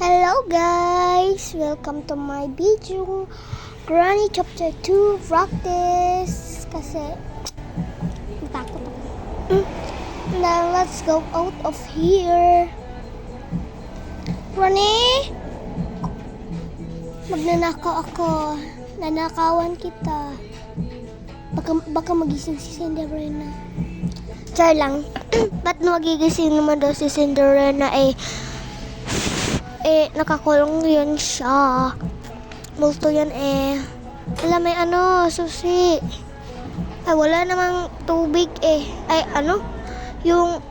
Hello guys! Welcome to my video. Granny Chapter 2 practice. Kasi natakot ako. Now let's go out of here. Granny! Magnanakaw ako. Nanakawan kita. Baka magising si Cinderella. Char lang. Ba't magigising naman daw si Cinderella nakakulong yun siya. Multo yan Wala may susi. Ay, wala namang tubig yung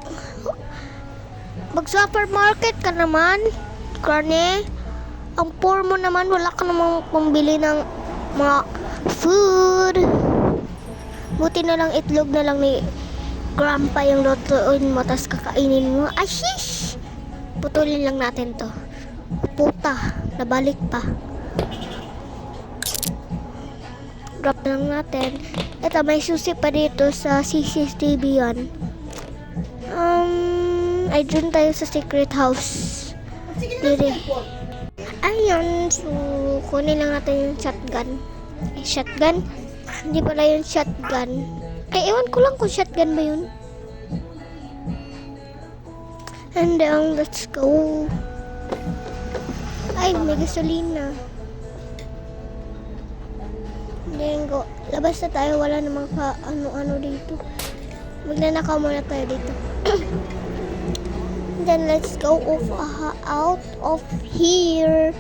mag-supermarket ka naman, Granny. Ang poor mo naman, wala ka namang pambili ng mga food. Buti na lang itlog na lang ni Grandpa yung lutuin mo, tas kakainin mo. Ay, shish! Putulin lang natin to. Puta, nabalik pa. Drop na lang natin. Ito, may susi pa dito sa CCTV yan. Ay, dun tayo sa secret house. Dire. Ayun, so, kunin lang natin yung shotgun. Shotgun? Hindi pala yung shotgun. Ewan ko lang kung shotgun ba yun. And let's go. Ay, may gasolina. Then go. Labas na tayo. Wala namang ano dito. Magnanakaw muna tayo dito. Then let's go out of here.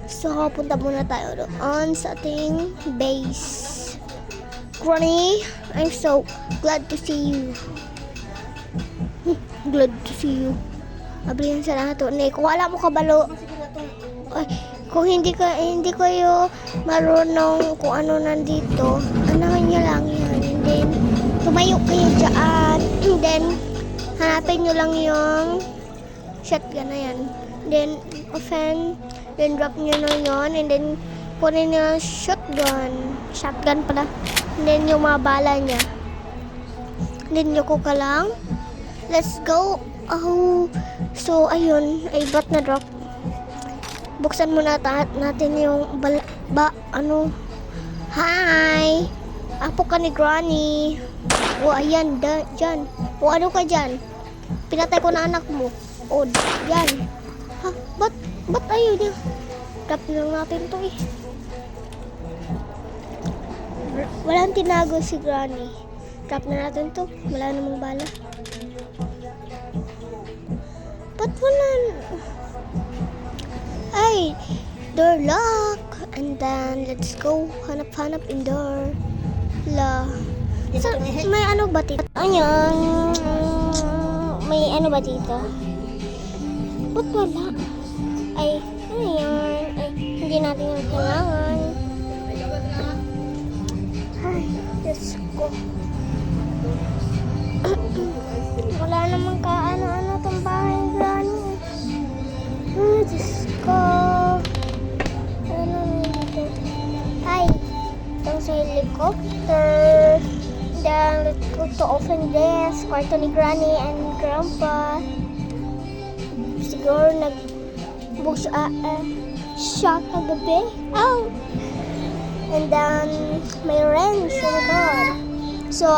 So, punta muna tayo doon sa ating base. Granny, I'm so glad to see you. Glad to see you. Abrihan sa lahat to. Kung wala mo kabalo, ay, kung hindi kayo marunong kung ano nandito, anahan niya lang yan. And then, tumayo kayo dyan. And then, hanapin nyo lang yung shotgun na yan. Then, then drop nyo na yun. And then, kunin nyo yung shotgun. Shotgun pala. And then, yung mga bala niya. And then, yuko ka lang. Let's go. Oh, so, ayun. Ay, ba't na-drop? Buksan muna natin yung Hi! Apo ka ni Granny. O, ayan, dyan. O, ano ka dyan? Pinatay ko na anak mo. O, dyan. Ha? Ba't ayaw niya? Drop lang natin to Walang tinago si Granny. Drop na natin to. Wala namang bala. Ba't wala? Ay, door lock. And then, let's go. Hanap-hanap in door. So, may ano ba dito? Ayan. May ano ba dito? Ba't wala? Ay, ayan. Ay, hindi natin yung kailangan. Ay, let's go. Wala namang ano itong bahay, Granny. Diyos ko. Ano dito? Ay, itong sa helicopter. Then, let's go to open this. Kwarto ni Granny and Grandpa. Siguro shot kagabi. Oh! And then, may wrench. Oh my God. So,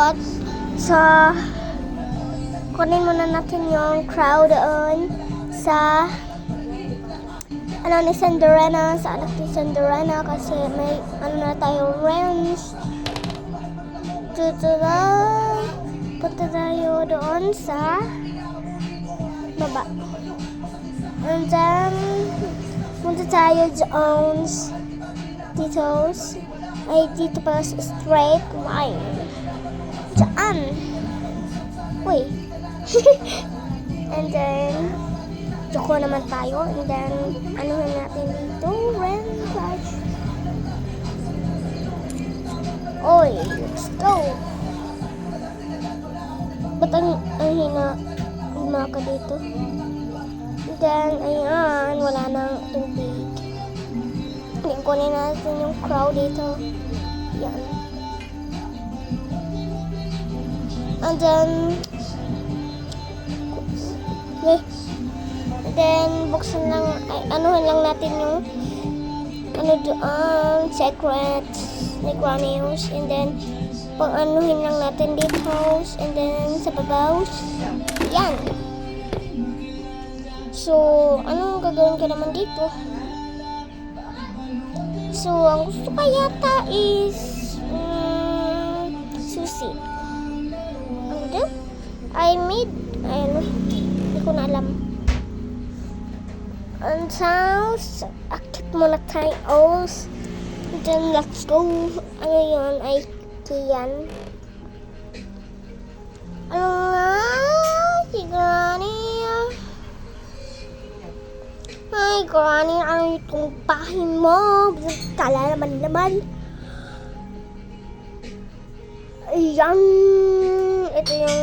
kunin muna natin yung crowd doon sa ni Cinderella, sa anak ni Cinderella kasi may na tayo wrench. Punta tayo doon sa baba. And then, punta tayo doon dito pa sa straight line. Diyan. Uy. And then, Joko naman tayo. And then, anuhan natin dito. Flash. Oy, let's go. Ba't ang hina ka dito? And then, ayan, wala nang tubig. Then, kunin natin yung crowd dito. Yan. And then, Then, buksan lang, ay, anuhin lang natin yung, ano doon, secrets ni Granny's. And then, pang-anuhin lang natin dito. And then, sa babaw. Yan. So, anong gagawin ko naman dito? So, ang gusto ko yata is, susi. Ano doon? I made, ayun, hindi ko na alam. And sounds, akit muna tayo. Then, let's go. Ano yun? Ay, kiyan. Ano nga? Si Granny. Ay, Granny, ano itong pahin mo? Kala naman. Ayan. Ito yung